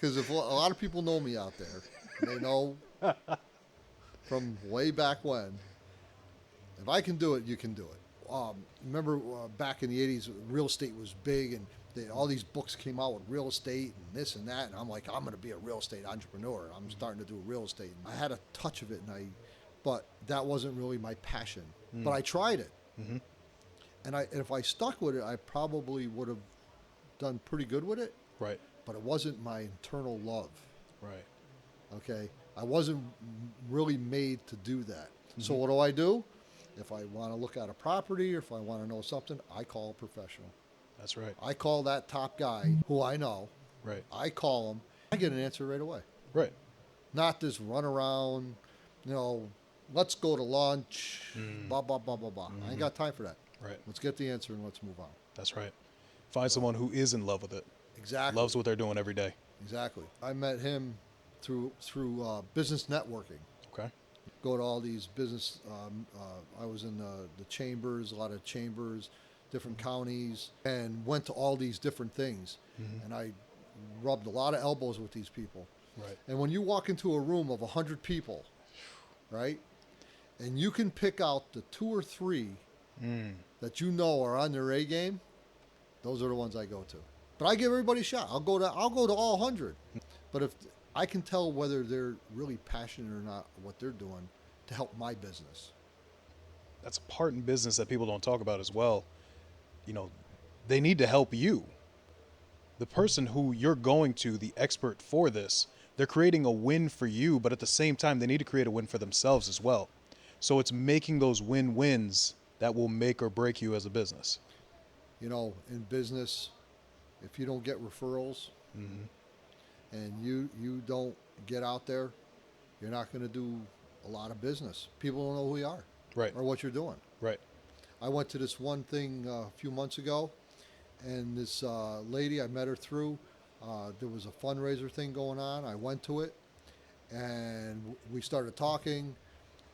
Because if a lot of people know me out there, they know from way back when, if I can do it, you can do it. Remember back in the 80s, real estate was big and all these books came out with real estate and this and that. And I'm like, I'm going to be a real estate entrepreneur. I'm starting to do real estate. I had a touch of it, but that wasn't really my passion. But I tried it. Mm-hmm. And if I stuck with it, I probably would have done pretty good with it. Right. But it wasn't my internal love. Right. Okay? I wasn't really made to do that. Mm-hmm. So what do? If I want to look at a property or if I want to know something, I call a professional. That's right. I call that top guy who I know. Right. I call him. I get an answer right away. Right. Not this run around, let's go to lunch, blah, blah, blah, blah, blah. I ain't got time for that. Right. Let's get the answer and let's move on. That's right. Find someone who is in love with it. Exactly. Loves what they're doing every day. Exactly. I met him through business networking. Okay. Go to all these business. I was in the chambers, a lot of chambers, different counties, and went to all these different things. Mm-hmm. And I rubbed a lot of elbows with these people. Right. And when you walk into a room of 100 people, right, and you can pick out the 2 or 3 that you know are on their A game, those are the ones I go to. But I give everybody a shot. I'll go to all 100. But if I can tell whether they're really passionate or not what they're doing to help my business. That's a part in business that people don't talk about as well. They need to help you. The person who you're going to, the expert for this, they're creating a win for you, but at the same time, they need to create a win for themselves as well. So it's making those win-wins that will make or break you as a business. In business, if you don't get referrals and you don't get out there, you're not going to do a lot of business. People don't know who you are, right, or what you're doing. Right. I went to this one thing a few months ago, and this lady, I met her through. There was a fundraiser thing going on. I went to it, and we started talking.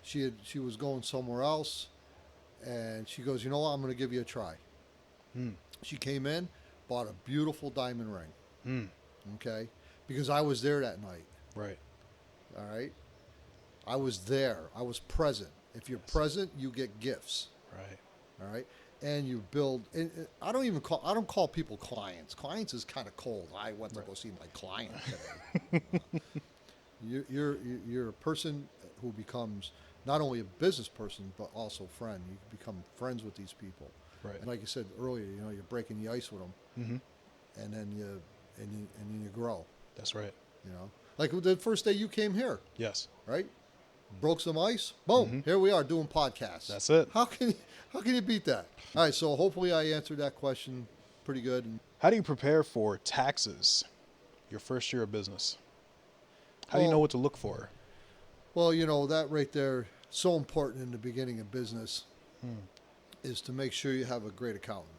She was going somewhere else, and she goes, "You know what? I'm going to give you a try." She came in, bought a beautiful diamond ring. Okay, because I was there that night. Right. All right. I was there. I was present. If you're present, you get gifts. Right. All right. And you build. And I don't call people clients. Clients is kind of cold. I went to go see my client today. You're a person who becomes not only a business person but also friend. You become friends with these people. Right. And like you said earlier, you're breaking the ice with them, and then you grow. That's right. Like the first day you came here. Yes. Right. Broke some ice. Boom. Here we are doing podcasts. That's it. How can you beat that? All right. So hopefully I answered that question pretty good. How do you prepare for taxes your first year of business? How do you know what to look for? Well, that right there, so important in the beginning of business is to make sure you have a great accountant.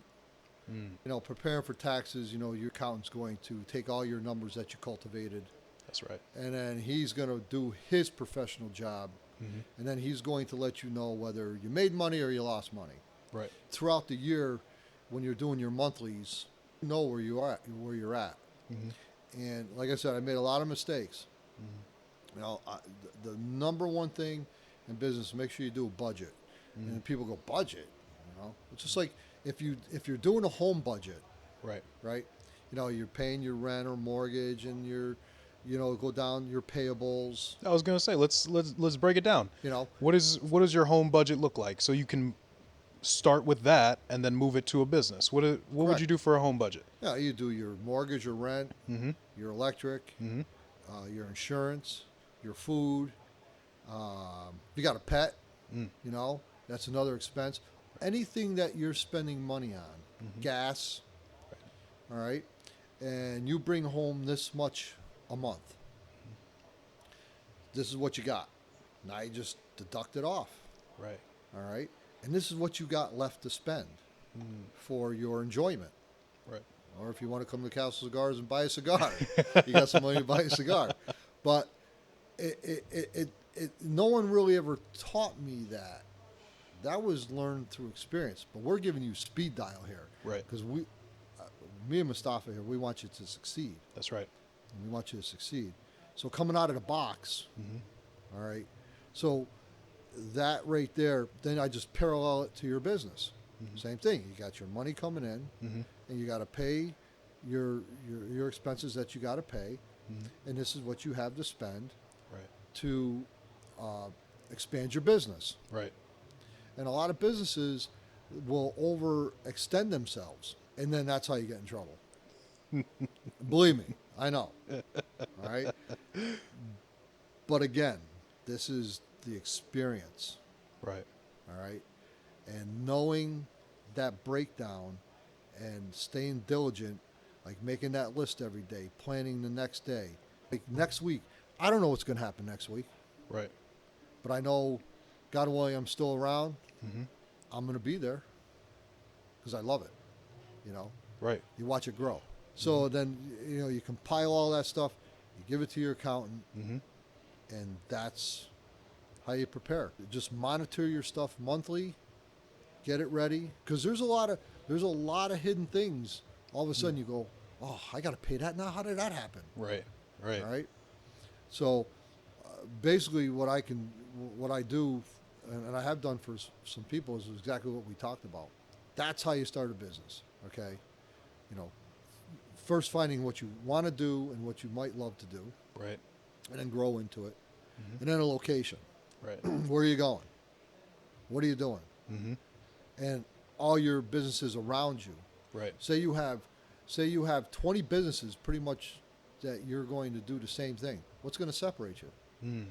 Preparing for taxes, your accountant's going to take all your numbers that you cultivated. That's right. And then he's going to do his professional job. And then he's going to let you know whether you made money or you lost money. Right. Throughout the year, when you're doing your monthlies, you know where you're at. And like I said, I made a lot of mistakes. The number one thing in business, make sure you do a budget. And people go, budget? It's just like if you're doing a home budget, right? You're paying your rent or mortgage, and go down your payables. I was gonna say, let's break it down. What does your home budget look like, so you can start with that and then move it to a business. What would you do for a home budget? Yeah, you do your mortgage or rent, your electric, your insurance, your food. You got a pet, that's another expense. Anything that you're spending money on, gas, all right, and you bring home this much a month. This is what you got. Now you just deduct it off. Right. All right. And this is what you got left to spend for your enjoyment. Right. Or if you want to come to Castle Cigars and buy a cigar, you got some money to buy a cigar. But no one really ever taught me that. That was learned through experience. But we're giving you speed dial here. Right. Because me and Mufassa here, we want you to succeed. That's right. and we want you to succeed. So coming out of the box, all right. So that right there, then I just parallel it to your business. Same thing. You got your money coming in, and you got to pay your expenses that you got to pay, and this is what you have to spend Right. to expand your business. Right. And a lot of businesses will overextend themselves, and then that's how you get in trouble. Believe me, I know. All right. But again, this is the experience. Right. All right. And knowing that breakdown and staying diligent, like making that list every day, planning the next day. Like next week, I don't know what's going to happen next week, Right. but I know, God willing, I'm still around. I'm going to be there because I love it. You know, Right. you watch it grow. So then, you know, you compile all that stuff, you give it to your accountant, and that's how you prepare. Just monitor your stuff monthly, get it ready, because there's a lot of hidden things. All of a sudden, you go, oh, I got to pay that now. How did that happen? Right. Right. All right. So basically, what I do, and I have done for some people, is exactly what we talked about. That's how you start a business. Okay. You know, first finding what you want to do and what you might love to do, Right. and then grow into it, and then a location. Right. Where are you going? What are you doing? And all your businesses around you. Right. Say you have 20 businesses pretty much that you're going to do the same thing. What's going to separate you?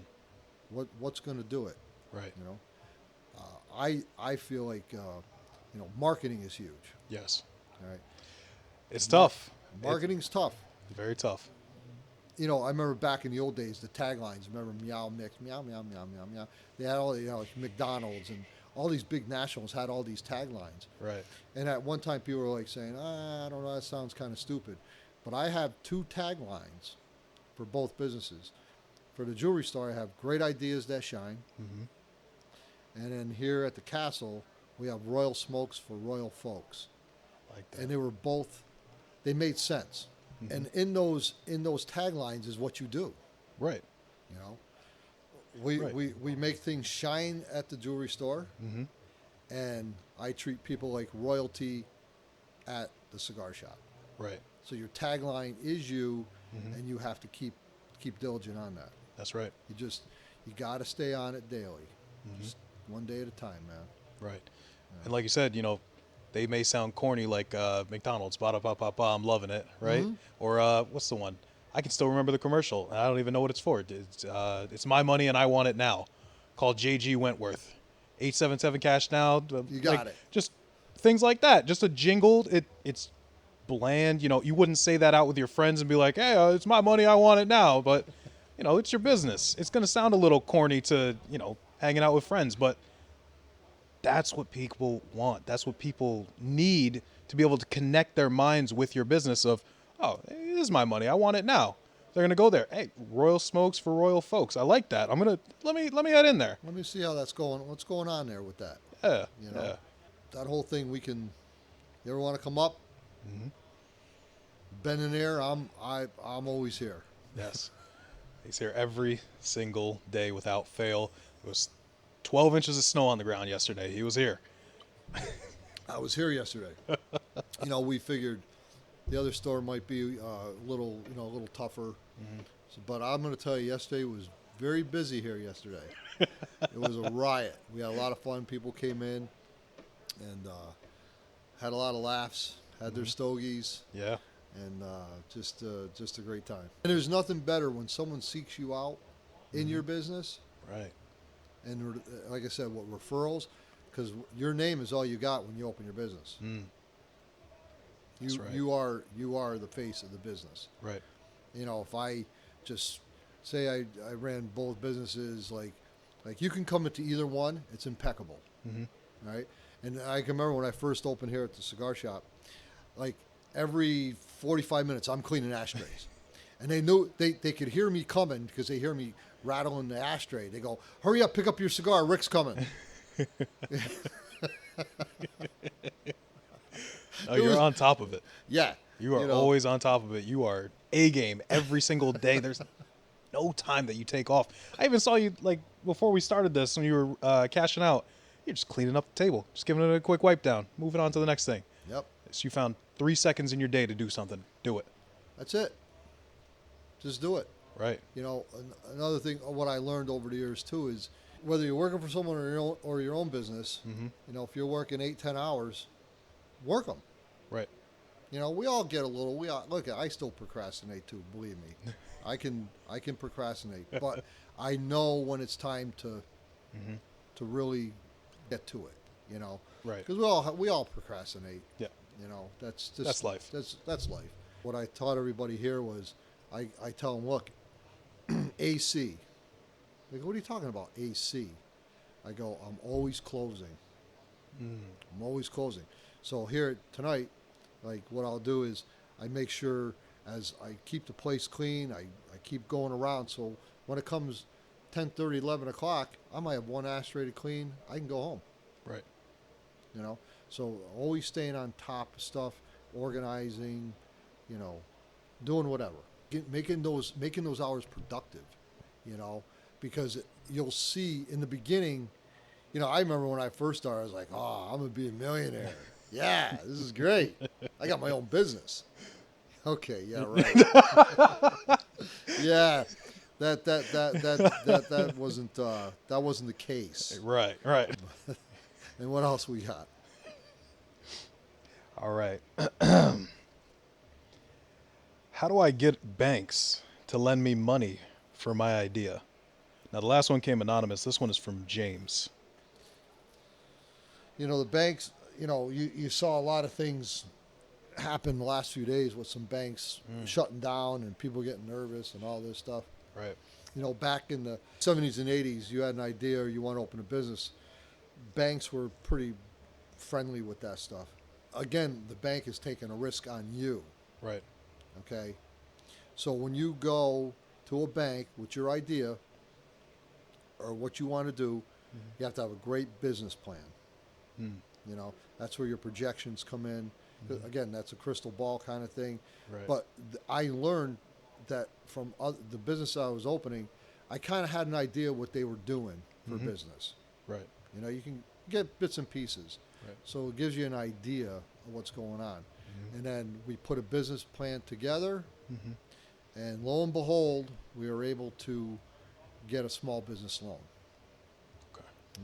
What's going to do it? Right. You know, I feel like you know, marketing is huge. Yes. All right, It's tough. marketing's tough. Very tough. You know, I remember back in the old days, the taglines. Remember, meow mix, meow meow meow meow meow. They had all, you know, like McDonald's and all these big nationals had all these taglines. Right. And at one time, people were like saying, I don't know, that sounds kind of stupid. But I have two taglines for both businesses. For the jewelry store, I have great ideas that shine. And then here at the castle, we have royal smokes for royal folks. Like that. And they were both, they made sense. And in those taglines is what you do. Right. You know, we make things shine at the jewelry store, and I treat people like royalty at the cigar shop. Right. So your tagline is you, and you have to keep diligent on that. That's right. You got to stay on it daily, just one day at a time, man. Right. And like you said, you know, they may sound corny like McDonald's, ba-da-ba-ba-ba, I'm loving it, right? Or what's the one? I can still remember the commercial, and I don't even know what it's for. It's my money and I want it now, called J.G. Wentworth. 877 cash now. You got it. Just things like that. Just a jingle. It's bland. You know, you wouldn't say that out with your friends and be like, hey, it's my money, I want it now. But, you know, it's your business. It's going to sound a little corny to, you know, hanging out with friends, but that's what people want. That's what people need to be able to connect their minds with your business of, oh, hey, this is my money. I want it now. They're going to go there. Hey, royal smokes for royal folks. I like that. I'm going to, let me head in there. Let me see how that's going. What's going on there with that? Yeah. You know, Yeah. that whole thing you ever want to come up? Ben in there, I'm always here. Yes. He's here every single day without fail. It was 12 inches of snow on the ground yesterday. He was here. I was here yesterday. You know, we figured the other store might be a little tougher. So, but I'm going to tell you, yesterday was very busy here yesterday. It was a riot. We had a lot of fun. People came in and had a lot of laughs, had their stogies, Yeah. and just a great time. And there's nothing better when someone seeks you out in your business. Right. And like I said, what referrals? Because your name is all you got when you open your business. That's right. You are the face of the business. Right. You know, if I just say I ran both businesses, like you can come into either one, it's impeccable. Right? And I can remember when I first opened here at the cigar shop, like every 45 minutes I'm cleaning ashtrays. And they knew they could hear me coming because they hear me rattling the ashtray. They go, hurry up, pick up your cigar, Rick's coming. Oh, you're on top of it. Yeah. You are always on top of it. You are A game every single day. There's no time that you take off. I even saw you like before we started this when you were cashing out. You're just cleaning up the table, just giving it a quick wipe down, moving on to the next thing. Yep. So you found 3 seconds in your day to do something. Do it. That's it. Just do it. Right. Another thing, what I learned over the years too is whether you're working for someone or your own business, if you're working 8-10 hours, work them. Right. We all get a little. I still procrastinate too. Believe me, I can procrastinate, but I know when it's time to really get to it. Right. Because we all procrastinate. Yeah. That's life. That's life. What I taught everybody here was, I tell them, look, AC. They go, what are you talking about, AC? I go, I'm always closing. I'm always closing. So here tonight, like what I'll do is I make sure as I keep the place clean, I keep going around. So when it comes 10:30, 11 o'clock, I might have one ashtray to clean. I can go home. Right. So always staying on top of stuff, organizing, doing whatever, making those hours productive, because you'll see in the beginning, I remember when I first started, I was like, oh, I'm gonna be a millionaire. Yeah, this is great. I got my own business. Okay, yeah, right. Yeah, that wasn't the case. Right. And what else we got? All right. How do I get banks to lend me money for my idea? Now, the last one came anonymous. This one is from James. The banks, you saw a lot of things happen the last few days with some banks shutting down and people getting nervous and all this stuff. Right. Back in the 70s and 80s, you had an idea or you want to open a business. Banks were pretty friendly with that stuff. Again, the bank is taking a risk on you. Right. Okay? So when you go to a bank with your idea or what you want to do, you have to have a great business plan. That's where your projections come in. Again, that's a crystal ball kind of thing. Right. But I learned that from the business I was opening, I kind of had an idea what they were doing for business. Right. You can get bits and pieces. Right. So it gives you an idea of what's going on. And then we put a business plan together, and lo and behold, we were able to get a small business loan.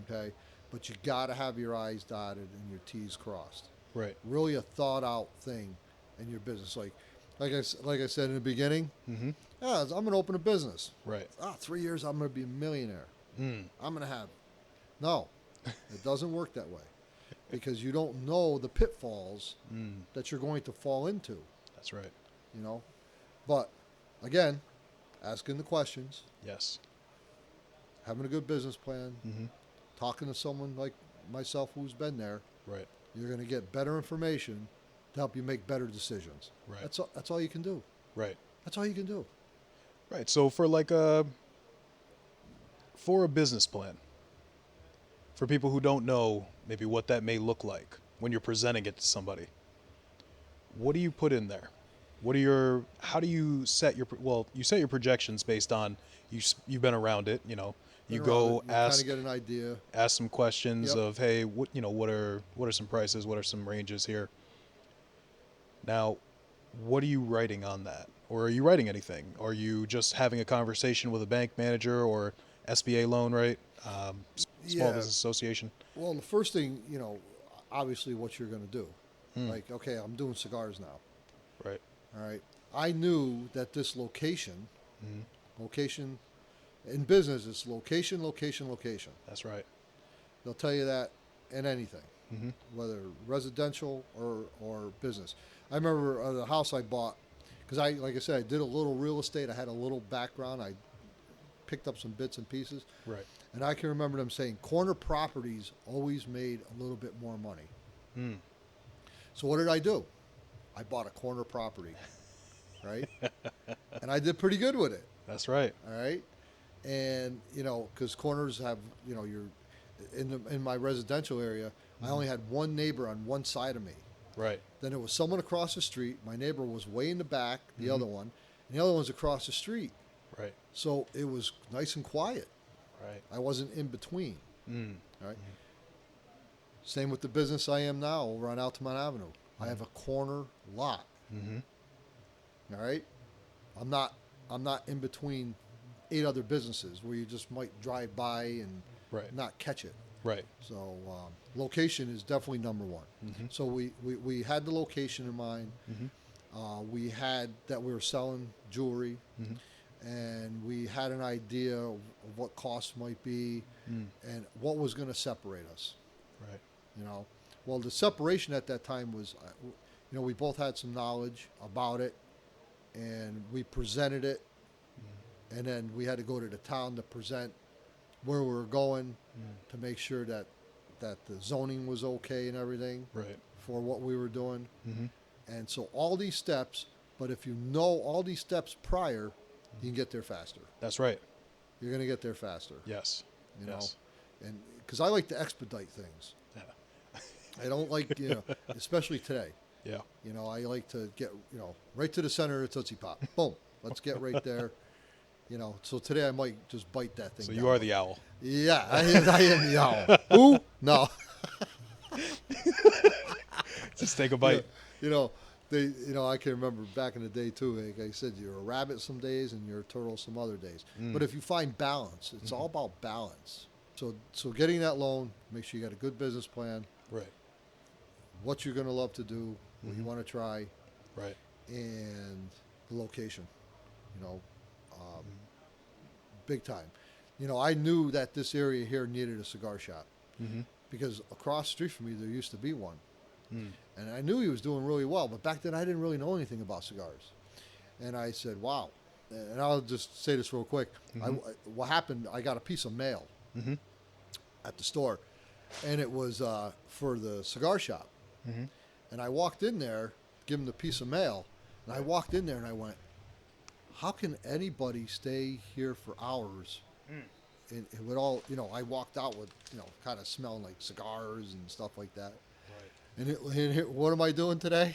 Okay? But you got to have your I's dotted and your T's crossed. Right. Really a thought out thing in your business. Like I said in the beginning, I'm going to open a business. Right. 3 years, I'm going to be a millionaire. I'm going to have. No, it doesn't work that way. Because you don't know the pitfalls that you're going to fall into. That's right. But again, asking the questions. Yes. Having a good business plan. Talking to someone like myself who's been there. Right. You're going to get better information to help you make better decisions. Right. That's all you can do. Right. That's all you can do. Right. So for a business plan, for people who don't know maybe what that may look like when you're presenting it to somebody, what do you put in there? How do you set you set your projections based on you've been around it, you go ask, kind of get an idea, ask some questions of, hey, what are some prices? What are some ranges here? Now, what are you writing on that? Or are you writing anything? Are you just having a conversation with a bank manager or SBA loan, right? Small Business Association. Well, the first thing, obviously what you're going to do. Like, okay, I'm doing cigars now. Right. All right. I knew that this location in business is location. That's right. They'll tell you that in anything, whether residential or business. I remember the house I bought, because like I said, I did a little real estate. I had a little background. I picked up some bits and pieces. Right. And I can remember them saying corner properties always made a little bit more money. So what did I do? I bought a corner property, right? And I did pretty good with it. That's right. All right. And, because corners have, you're in my residential area, I only had one neighbor on one side of me. Right. Then there was someone across the street. My neighbor was way in the back, the other one, and the other one's across the street. Right. So it was nice and quiet. Right. I wasn't in between. Mm. All right. Same with the business I am now over on Altamont Avenue. I have a corner lot. Mm-hmm. All right. I'm not in between 8 other businesses where you just might drive by and Right. not catch it. Right. So location is definitely number one. Mm-hmm. So we had the location in mind. Mm-hmm. We had that we were selling jewelry, Mm-hmm. and we had an idea of what costs might be and what was going to separate us. Right. You know, well, the separation at that time was, we both had some knowledge about it, and we presented it, and then we had to go to the town to present where we were going to make sure that the zoning was okay and everything Right. for what we were doing. Mm-hmm. And so all these steps, but if you know all these steps prior, you can get there faster. That's right. You're going to get there faster. Yes. You Yes. know, and because I like to expedite things. Yeah. I don't like, especially today. Yeah. I like to get, right to the center of Tootsie Pop. Boom. Let's get right there. So today I might just bite that thing So down. you are the owl. Yeah, I am the owl. Who? No. Just take a bite. I can remember back in the day too. Like I said, you're a rabbit some days and you're a turtle some other days. But if you find balance, it's all about balance. So getting that loan, make sure you got a good business plan, Right. what you're going to love to do, what you want to try, Right. and the location. Big time. I knew that this area here needed a cigar shop Mm-hmm. because across the street from me there used to be one. Mm. And I knew he was doing really well, but back then I didn't really know anything about cigars. And I said, wow. And I'll just say this real quick. What happened, I got a piece of mail Mm-hmm. at the store, and it was for the cigar shop. Mm-hmm. And I walked in there, give him the piece of mail, and I walked in there and I went, how can anybody stay here for hours? And it would all, I walked out with, kind of smelling like cigars and stuff like that. Right. And what am I doing today?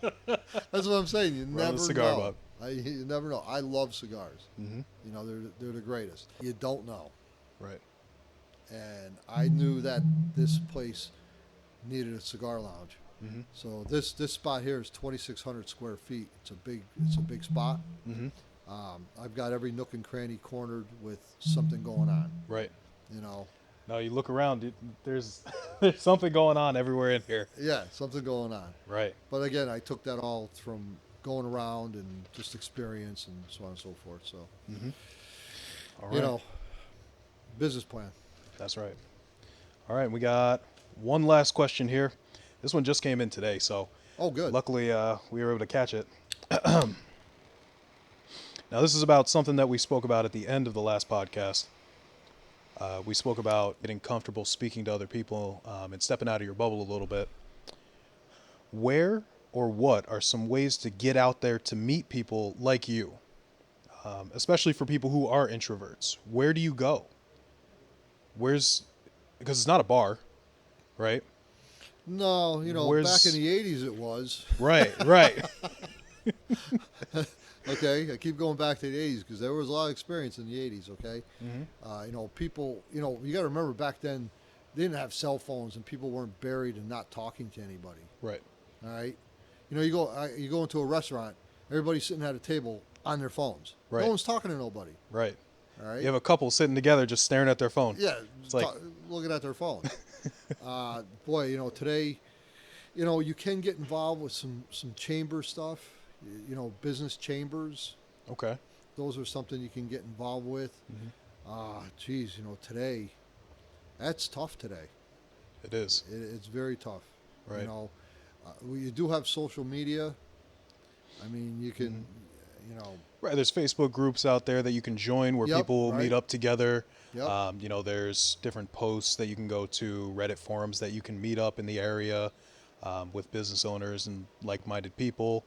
That's what I'm saying. You Run never the cigar know. bug. You never know. I love cigars. Mm-hmm. They're the greatest. You don't know. Right. And I knew that this place needed a cigar lounge. Mm-hmm. So this spot here is 2,600 square feet. It's a big spot. Mm-hmm. I've got every nook and cranny cornered with something going on. Right. No, you look around. There's something going on everywhere in here. Yeah, something going on. Right. But again, I took that all from going around and just experience and so on and so forth. So, All right. business plan. That's right. All right. We got one last question here. This one just came in today, so Oh, good. luckily we were able to catch it. Now, this is about something that we spoke about at the end of the last podcast. We spoke about getting comfortable speaking to other people and stepping out of your bubble a little bit. Where or what are some ways to get out there to meet people like you, especially for people who are introverts? Where do you go? Because it's not a bar, right? No, Where's- back in the 80s it was. Right, right. Okay, I keep going back to the 80s because there was a lot of experience in the 80s, okay? People, you got to remember back then they didn't have cell phones and people weren't buried and not talking to anybody, Right. all right? You go into a restaurant, everybody's sitting at a table on their phones. Right. No one's talking to nobody, Right. all right? You have a couple sitting together just staring at their phone. Yeah, It's like- looking at their phone. Boy, today, you can get involved with some chamber stuff, business chambers. Okay. Those are something you can get involved with. Geez, today, that's tough today. It is. It's very tough. Right. You do have social media. I mean, you can, Right. There's Facebook groups out there that you can join where Yep, people right. meet up together. Yep. There's different posts that you can go to, Reddit forums that you can meet up in the area with business owners and like-minded people.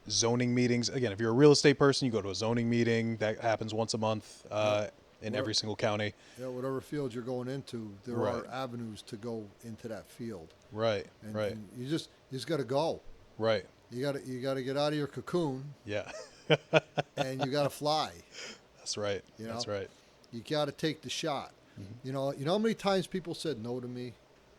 Zoning meetings. Again, if you're a real estate person, you go to a zoning meeting that happens once a month in every single county. Yeah, whatever field you're going into, there Right. are avenues to go into that field. Right. And, Right. and you just got to go. Right. You got to get out of your cocoon Yeah. and you got to fly. That's right. You That's know? right. You got to take the shot. Mm-hmm. You know how many times people said no to me?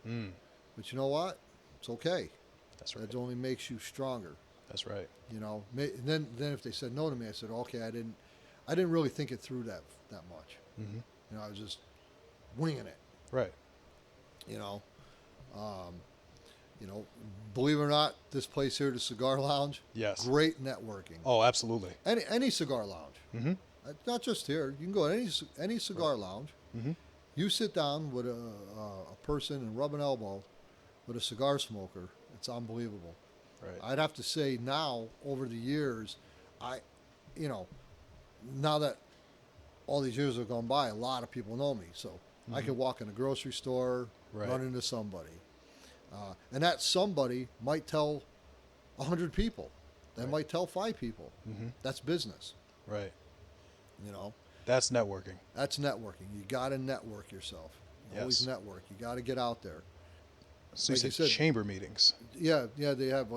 Mm. But you know what? It's okay. That's right. That only makes you stronger. That's right. You know. And then if they said no to me, I said, okay, I didn't really think it through that much. Mm-hmm. You know, I was just winging it. Right. You know. You know, believe it or not, this place here, the Cigar Lounge, Yes. great networking. Oh, absolutely. Any cigar lounge, Mm-hmm. Not just here. You can go to any cigar lounge. Mm-hmm. You sit down with a person and rub an elbow with a cigar smoker. It's unbelievable. Right. I'd have to say now, over the years, now that all these years have gone by, a lot of people know me. So I can walk in a grocery store, Right. run into somebody. And that somebody might tell 100 people. They Right. might tell 5 people. Mm-hmm. That's business. Right. You know, That's networking. that's networking. You got to network yourself. Always Yes. network. You got to get out there. So Like you you said said- chamber meetings. Yeah, they have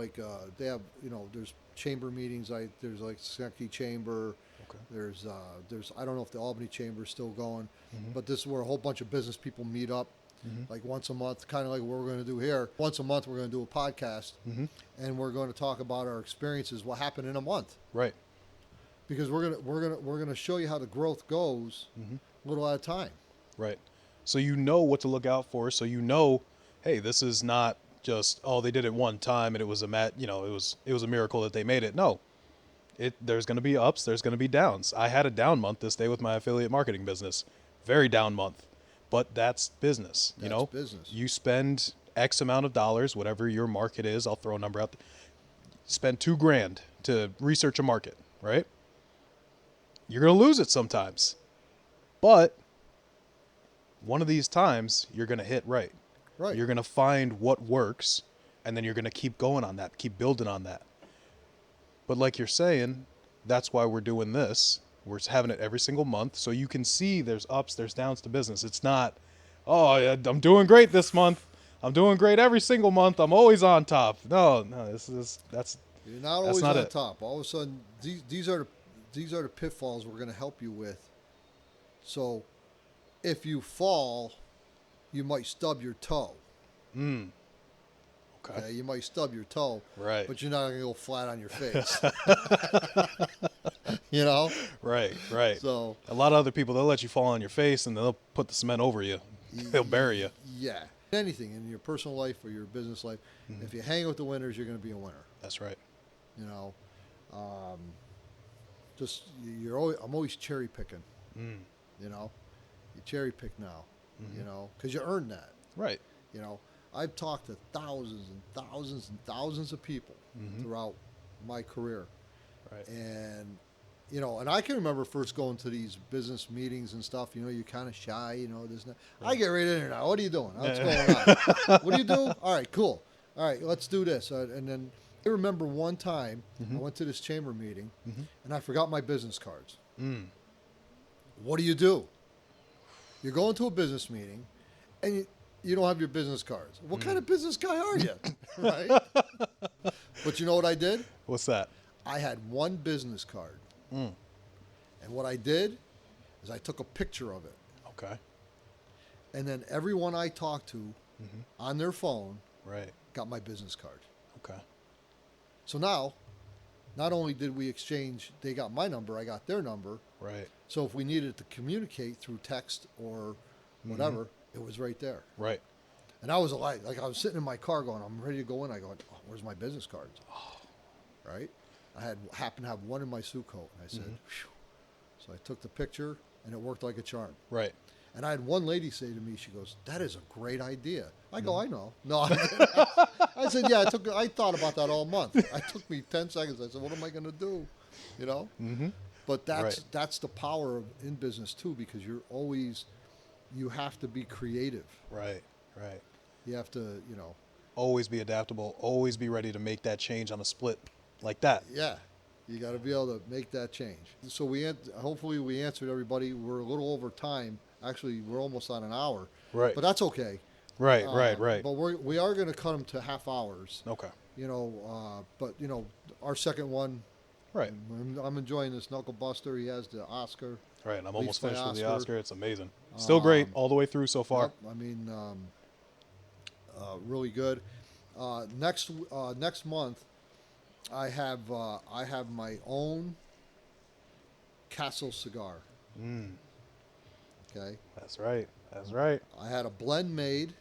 there's chamber meetings. There's like Kentucky Chamber. Okay. There's I don't know if the Albany Chamber is still going, Mhm. but this is where a whole bunch of business people meet up, Mhm. like once a month, kind of like what we're going to do here. Once a month, we're going to do a podcast, Mm-hmm. and we're going to talk about our experiences, what happened in a month, Right. because we're gonna show you how the growth goes, Mm-hmm. a little at a time. Right. So you know what to look out for. So you know, hey, this is not just they did it one time and it was it was a miracle that they made it. No. There's going to be ups, there's going to be downs. I had a down month this day with my affiliate marketing business. Very down month. But that's business, you That's know. business. You spend X amount of dollars, whatever your market is, I'll throw a number out. Spend $2,000 to research a market, right? You're going to lose it sometimes. But one of these times you're going to hit right. Right. You're going to find what works, and then you're going to keep going on that, keep building on that. But like you're saying, that's why we're doing this. We're having it every single month, so you can see there's ups, there's downs to business. It's not, I'm doing great this month. I'm doing great every single month. I'm always on top. No, that's You're not That's always not on it. top. All of a sudden, these are the pitfalls we're going to help you with. So, if you fall, you might stub your toe. okay. Okay, you might stub your toe, Right. but you're not going to go flat on your face. You know. Right. So A lot of other people, they'll let you fall on your face and they'll put the cement over you. They'll bury you. yeah, anything in your personal life or your business life, if you hang with the winners, you're going to be a winner. That's right. You know, just I'm always cherry picking. Mm. You know, you cherry pick now. You know, because you earned that. Right. You know, I've talked to thousands and thousands and thousands of people throughout my career, Right. and you know, and I can remember first going to these business meetings and stuff. You know, you're kind of shy. You know, there's not. I get right in there now. What are you doing? What's going on? What do you do? All right, cool. All right, let's do this. And then I remember one time I went to this chamber meeting and I forgot my business cards. Mm. What do? You're going to a business meeting and you don't have your business cards. What kind of business guy are you? Right? But you know what I did? What's that? I had one business card. Mm. And what I did is I took a picture of it. Okay. And then everyone I talked to on their phone Right. got my business card. Okay. So now, not only did we exchange, they got my number, I got their number. Right. So if we needed to communicate through text or whatever, it was right there. Right. And I was like I was sitting in my car going, I'm ready to go in. I go, oh, where's my business cards? Right? I happened to have one in my suit coat. And I said, phew. So I took the picture and it worked like a charm. Right. And I had one lady say to me, she goes, that is a great idea. I go, I know. No, I said, yeah, I thought about that all month. It took me 10 seconds. I said, what am I going to do? You know? Mm-hmm. But Right. that's the power in business too, because you have to be creative. Right. Right. You have to, you know, Always be adaptable. Always be ready to make that change on a split like that. yeah. You got to be able to make that change. So hopefully we answered everybody. We're a little over time. Actually, we're almost on an hour, Right. but that's okay. Right. Right. But we are going to cut them to half hours. Okay. But our second one, Right. I'm enjoying this Knuckle Buster. He has the Oscar. Right. And I'm Leafs almost by finished with the Oscar. Oscar. It's amazing. Still great all the way through so far. Yep, I mean, really good. Next month, I have my own Castle cigar. Mm. Okay, That's right. That's right. I had a blend made.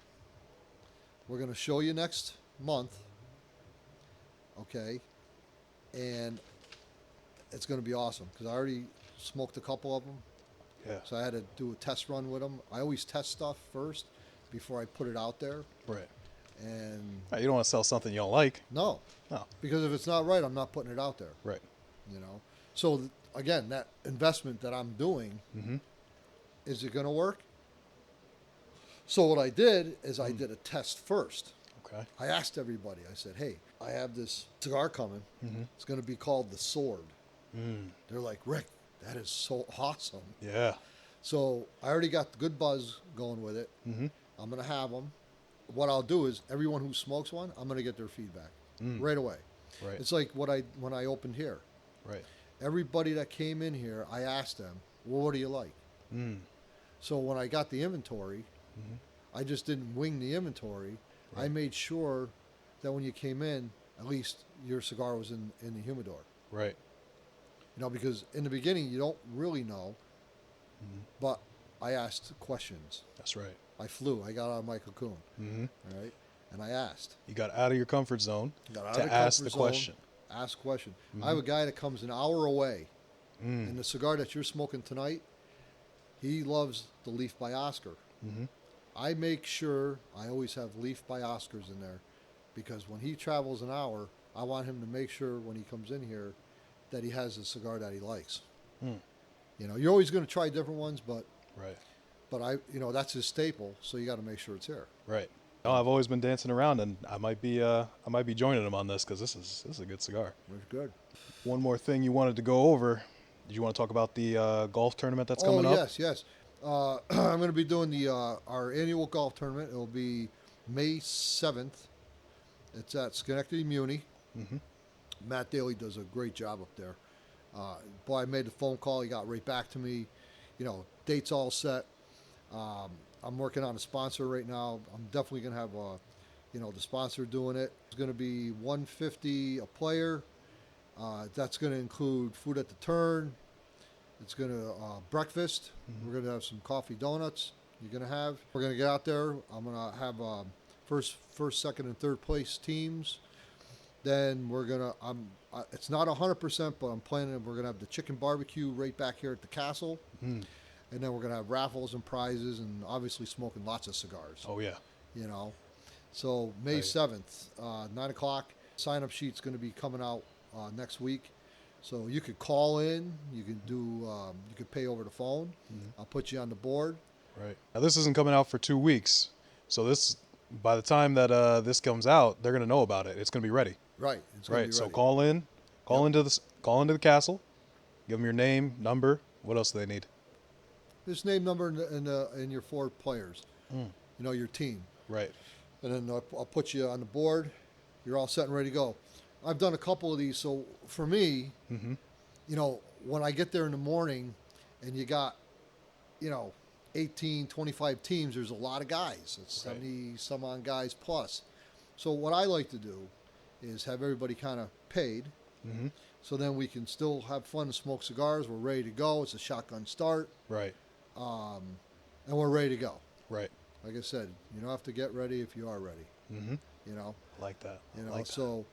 We're going to show you next month. Okay, and it's going to be awesome because I already smoked a couple of them. Yeah. So I had to do a test run with them. I always test stuff first before I put it out there. Right. And You don't want to sell something you don't like. no, No. because if it's not right, I'm not putting it out there. Right. So again, that investment that I'm doing, Mm-hmm. is it going to work? So what I did is I did a test first. Okay. I asked everybody. I said, "Hey, I have this cigar coming. Mm-hmm. It's going to be called the Sword." Mm. They're like, "Rick, that is so awesome." Yeah. So I already got the good buzz going with it. Mm-hmm. I'm going to have them. What I'll do is everyone who smokes one, I'm going to get their feedback right away. Right. It's like when I opened here. Right. Everybody that came in here, I asked them, "Well, what do you like?" Mm. So when I got the inventory, I just didn't wing the inventory. I Right. made sure that when you came in, at least your cigar was in the humidor. Right. Because in the beginning you don't really know, but I asked questions. That's right. I flew. I got out of my cocoon. Mm-hmm. All right, and I asked. You got out of your comfort zone Got out to of the ask comfort the zone, question. Ask question. I have a guy that comes an hour away, Mm. and the cigar that you're smoking tonight, he loves the Leaf by Oscar. Mm-hmm. I make sure I always have Leaf by Oscars in there, because when he travels an hour, I want him to make sure when he comes in here that he has a cigar that he likes. Mm. You're always going to try different ones, but Right. that's his staple, so you got to make sure it's here. Right. No, I've always been dancing around, and I might be joining them on this because this is a good cigar. It's good. One more thing you wanted to go over. Did you want to talk about the golf tournament that's coming up? Yes. I'm going to be doing our annual golf tournament. It'll be May 7th. It's at Schenectady Muni. Mm-hmm. Matt Daly does a great job up there. Boy, I made the phone call. He got right back to me. Date's all set. I'm working on a sponsor right now. I'm definitely going to have the sponsor doing it. It's going to be $150 a player. That's going to include food at the turn. It's going to breakfast. We're going to have some coffee donuts. We're going to get out there. I'm going to have first, second, and third place teams. Then we're going to, it's not 100%, but I'm planning, we're going to have the chicken barbecue right back here at the castle. Mm. And then we're going to have raffles and prizes, and obviously smoking lots of cigars. Oh yeah. So May Right. 7th, 9 o'clock. Sign-up sheet's going to be coming out next week. So you could call in. You can you could pay over the phone. I'll put you on the board. Right. Now this isn't coming out for 2 weeks, so by the time that this comes out, they're gonna know about it. It's gonna be ready. Right. It's gonna Right. be So ready. call into the castle, give them your name, number. What else do they need? This name, number, and your 4 players. Your team. Right. And then I'll put you on the board. You're all set and ready to go. I've done a couple of these, so for me, when I get there in the morning and you got, 18, 25 teams, there's a lot of guys. It's Right. 70 some on guys plus. So what I like to do is have everybody kind of paid, so then we can still have fun and smoke cigars. We're ready to go. It's a shotgun start, Right. and we're ready to go. Right. Like I said, you don't have to get ready if you are ready. Mm-hmm. I Like that. so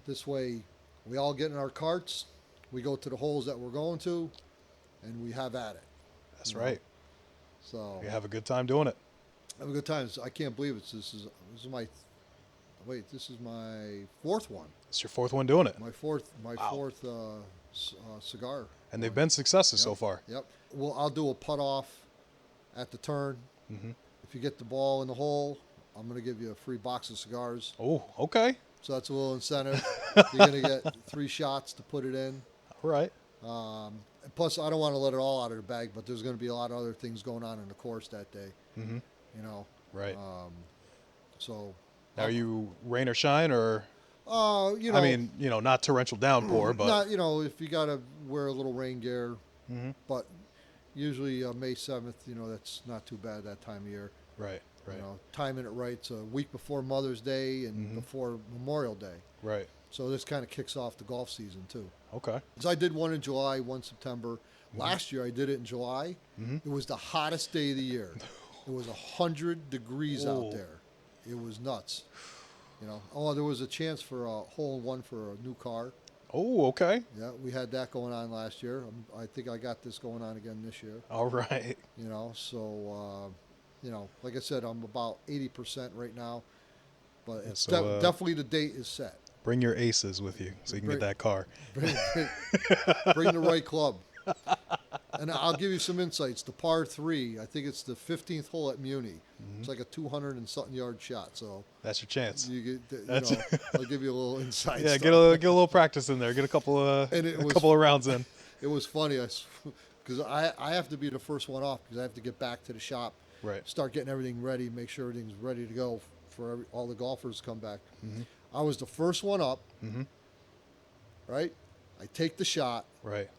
this way we all get in our carts, we go to the holes that we're going to, and we have at it. That's right. So You have a good time doing it. have a good time. I can't believe this is my 4th one. It's your 4th one doing it, My fourth Wow. cigar. and they've been successes so Yep. far. Yep. Well, I'll do a putt off at the turn. Mm-hmm. If you get the ball in the hole, I'm going to give you a free box of cigars. Oh, okay. So that's a little incentive. You're going to get 3 shots to put it in. Right. Plus, I don't want to let it all out of the bag, but there's going to be a lot of other things going on in the course that day. Mm-hmm. You know. Right. So. Are you rain or shine or? You know. I mean, not torrential downpour, but not, if you got to wear a little rain gear, mm-hmm. but usually May 7th, that's not too bad that time of year. Right. Right. Timing it right. It's a week before Mother's Day and mm-hmm. before Memorial Day. Right. So this kind of kicks off the golf season too. Okay. So I did one in July, one September. Mm-hmm. Last year I did it in July. Mm-hmm. It was the hottest day of the year. It was 100 degrees out there. It was nuts. Oh, there was a chance for a hole-in-one for a new car. Oh, okay. Yeah, we had that going on last year. I think I got this going on again this year. All right. So, like I said, I'm about 80% right now. But it's So, definitely the date is set. Bring your aces with you so you can get that car. Bring the right club. And I'll give you some insights. The par 3, I think it's the 15th hole at Muni. Mm-hmm. It's like a 200 and something yard shot. So that's your chance. I'll give you a little insight. Yeah, get a little practice in there. Get a couple of rounds in. It was funny because I have to be the first one off because I have to get back to the shop. Right. Start getting everything ready, make sure everything's ready to go for all the golfers to come back. Mm-hmm. I was the first one up. Mm-hmm. Right. I take the shot. Right.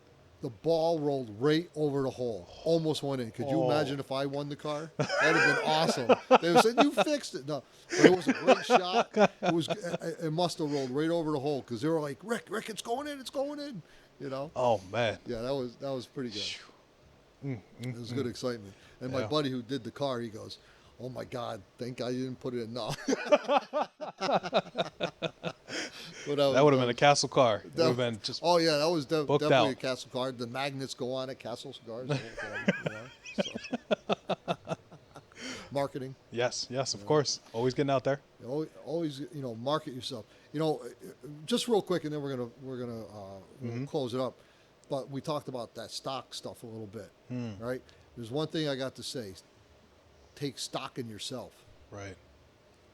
The ball rolled right over the hole. Almost went in. Could you imagine if I won the car? That would have been awesome. They would have said, you fixed it. No, but it was a great shot. It must have rolled right over the hole because they were like, Rick, it's going in. It's going in. Oh, man. Yeah, that was pretty good. It was good excitement. And my buddy who did the car, he goes, oh, my God, thank God you didn't put it in. No. That would have been a Castle car. That would have been just that was definitely out. a Castle car. The magnets go on at Castle Cigars. The whole thing, so. Marketing. Yes, of course. Always getting out there. Always, market yourself. Just real quick, and then we're gonna close it up. But we talked about that stock stuff a little bit, right? There's one thing I got to say: take stock in yourself. Right.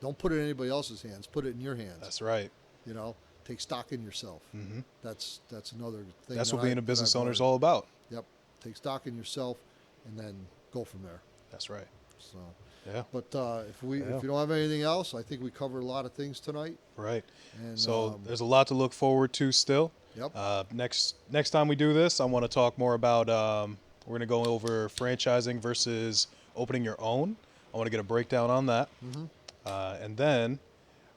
Don't put it in anybody else's hands. Put it in your hands. That's right. Take stock in yourself. Mm-hmm. That's another thing. That's what being a business owner is all about. Yep. Take stock in yourself, and then go from there. That's right. So. Yeah. But if you don't have anything else, I think we covered a lot of things tonight. Right. And so there's a lot to look forward to still. Yep. Next time we do this, I want to talk more about. We're going to go over franchising versus opening your own. I want to get a breakdown on that. Mm-hmm. And then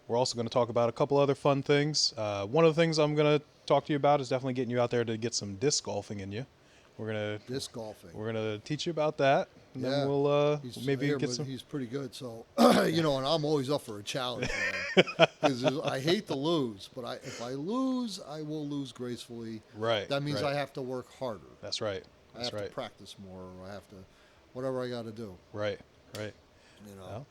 we're also going to talk about a couple other fun things. One of the things I'm going to talk to you about is definitely getting you out there to get some disc golfing in you. Disc golfing. We're gonna teach you about that, and then we'll maybe get some. He's pretty good, so and I'm always up for a challenge, man. Because I hate to lose, but if I lose, I will lose gracefully. Right. That means right. I have to work harder. That's right. I have to practice more, or I have to, whatever I got to do. Right. Well,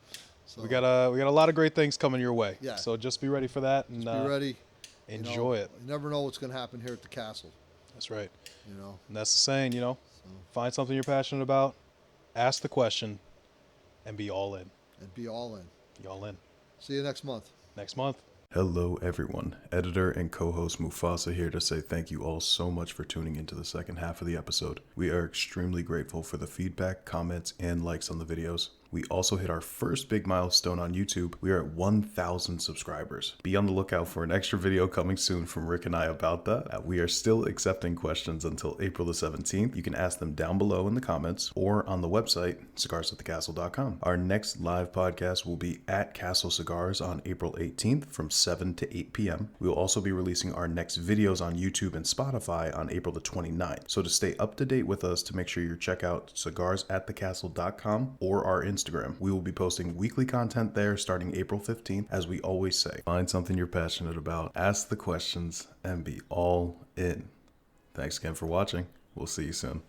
so we got a lot of great things coming your way. Yeah. So just be ready for that and be ready. Enjoy it. You never know what's going to happen here at the castle. That's right. And that's the saying, find something you're passionate about, ask the question, and be all in. Be all in. See you next month. Hello everyone, editor and co-host Mufassa here to say thank you all so much for tuning into the second half of the episode. We are extremely grateful for the feedback, comments, and likes on the videos. We also hit our first big milestone on YouTube. We are at 1,000 subscribers. Be on the lookout for an extra video coming soon from Rick and I about that. We are still accepting questions until April the 17th. You can ask them down below in the comments or on the website, cigarsatthecastle.com. Our next live podcast will be at Castle Cigars on April 18th from 7 to 8 p.m. We will also be releasing our next videos on YouTube and Spotify on April the 29th. So to stay up to date with us, to make sure you check out cigarsatthecastle.com or our Instagram. We will be posting weekly content there starting April 15th. As we always say, find something you're passionate about, ask the questions, and be all in. Thanks again for watching. We'll see you soon.